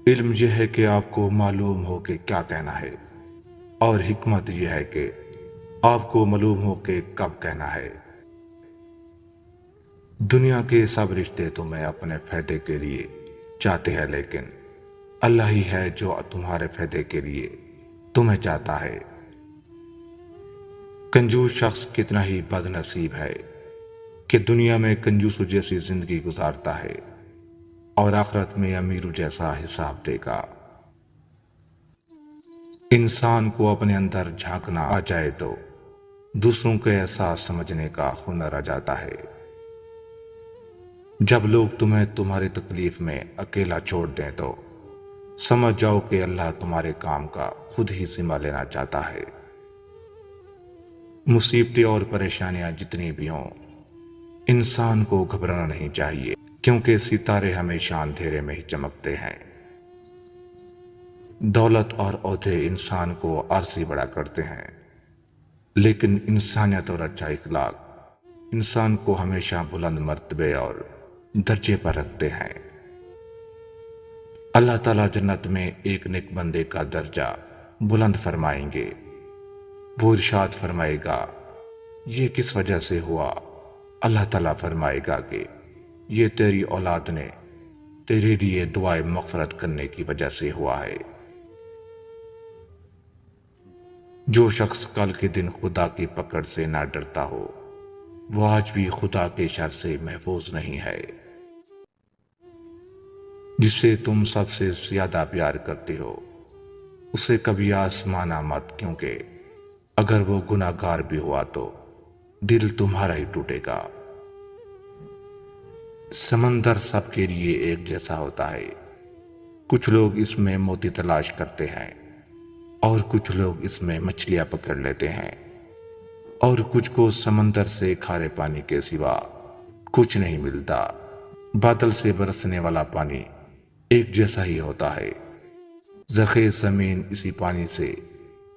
علم یہ ہے کہ آپ کو معلوم ہو کہ کیا کہنا ہے، اور حکمت یہ ہے کہ آپ کو معلوم ہو کہ کب کہنا ہے۔ دنیا کے سب رشتے تمہیں اپنے فائدے کے لیے چاہتے ہیں، لیکن اللہ ہی ہے جو تمہارے فائدے کے لیے تمہیں چاہتا ہے۔ کنجوس شخص کتنا ہی بد نصیب ہے کہ دنیا میں کنجوسوں جیسی زندگی گزارتا ہے اور آخرت میں امیروں جیسا حساب دے گا۔ انسان کو اپنے اندر جھانکنا آ جائے تو دوسروں کے احساس سمجھنے کا ہنر آ جاتا ہے۔ جب لوگ تمہیں تمہاری تکلیف میں اکیلا چھوڑ دیں تو سمجھ جاؤ کہ اللہ تمہارے کام کا خود ہی ذمہ لینا چاہتا ہے۔ مصیبتیں اور پریشانیاں جتنی بھی ہوں، انسان کو گھبرانا نہیں چاہیے، کیونکہ ستارے ہمیشہ اندھیرے میں ہی چمکتے ہیں۔ دولت اور عہدے انسان کو عارضی بڑا کرتے ہیں، لیکن انسانیت اور اچھا اخلاق انسان کو ہمیشہ بلند مرتبے اور درجے پر رکھتے ہیں۔ اللہ تعالیٰ جنت میں ایک نیک بندے کا درجہ بلند فرمائیں گے۔ وہ ارشاد فرمائے گا، یہ کس وجہ سے ہوا؟ اللہ تعالیٰ فرمائے گا کہ یہ تیری اولاد نے تیرے لیے دعائے مغفرت کرنے کی وجہ سے ہوا ہے۔ جو شخص کل کے دن خدا کی پکڑ سے نہ ڈرتا ہو، وہ آج بھی خدا کے شر سے محفوظ نہیں ہے۔ جسے تم سب سے زیادہ پیار کرتے ہو، اسے کبھی آزمانا مت، کیونکہ اگر وہ گناہ گار بھی ہوا تو دل تمہارا ہی ٹوٹے گا۔ سمندر سب کے لیے ایک جیسا ہوتا ہے۔ کچھ لوگ اس میں موتی تلاش کرتے ہیں، اور کچھ لوگ اس میں مچھلیاں پکڑ لیتے ہیں، اور کچھ کو سمندر سے کھارے پانی کے سوا کچھ نہیں ملتا۔ بادل سے برسنے والا پانی ایک جیسا ہی ہوتا ہے۔ زرخیز زمین اسی پانی سے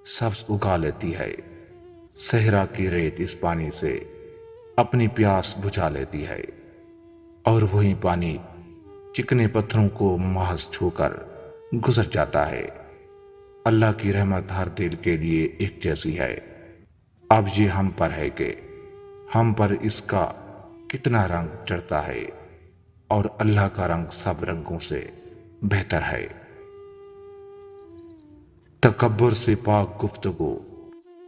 سبز اگا لیتی ہے۔ صحرا کی ریت اس پانی سے اپنی پیاس بجھا لیتی ہے، اور وہی پانی چکنے پتھروں کو محض چھو کر گزر جاتا ہے۔ اللہ کی رحمت ہر دل کے لیے ایک جیسی ہے۔ اب یہ ہم پر ہے کہ ہم پر اس کا کتنا رنگ چڑھتا ہے، اور اللہ کا رنگ سب رنگوں سے بہتر ہے۔ تکبر سے پاک گفتگو،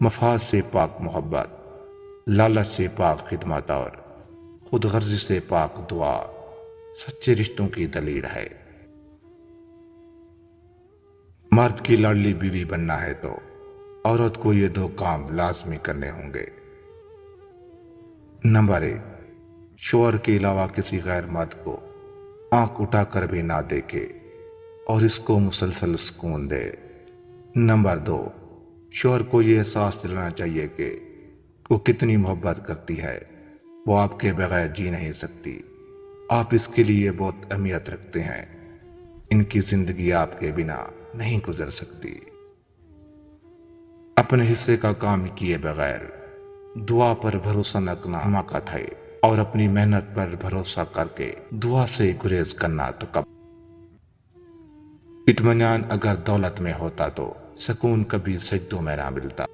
مفاد سے پاک محبت، لالچ سے پاک خدمت، اور خود غرضی سے پاک دعا سچے رشتوں کی دلیل ہے۔ مرد کی لاڈلی بیوی بننا ہے تو عورت کو یہ دو کام لازمی کرنے ہوں گے۔ نمبر 1، شوہر کے علاوہ کسی غیر مرد کو آنکھ اٹھا کر بھی نہ دیکھے اور اس کو مسلسل سکون دے۔ نمبر 2، شوہر کو یہ احساس دلانا چاہیے کہ وہ کتنی محبت کرتی ہے، وہ آپ کے بغیر جی نہیں سکتی، آپ اس کے لیے بہت اہمیت رکھتے ہیں، ان کی زندگی آپ کے بنا نہیں گزر سکتی۔ اپنے حصے کا کام کیے بغیر دعا پر بھروسہ نہ کرنا حماقت ہے، اور اپنی محنت پر بھروسہ کر کے دعا سے گریز کرنا تکبر۔ اطمینان اگر دولت میں ہوتا تو سکون کبھی سجدوں میں نہ ملتا۔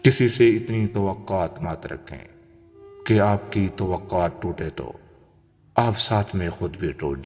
کسی سے اتنی توقعات مت رکھیں کہ آپ کی توقعات ٹوٹے تو آپ ساتھ میں خود بھی ٹوٹ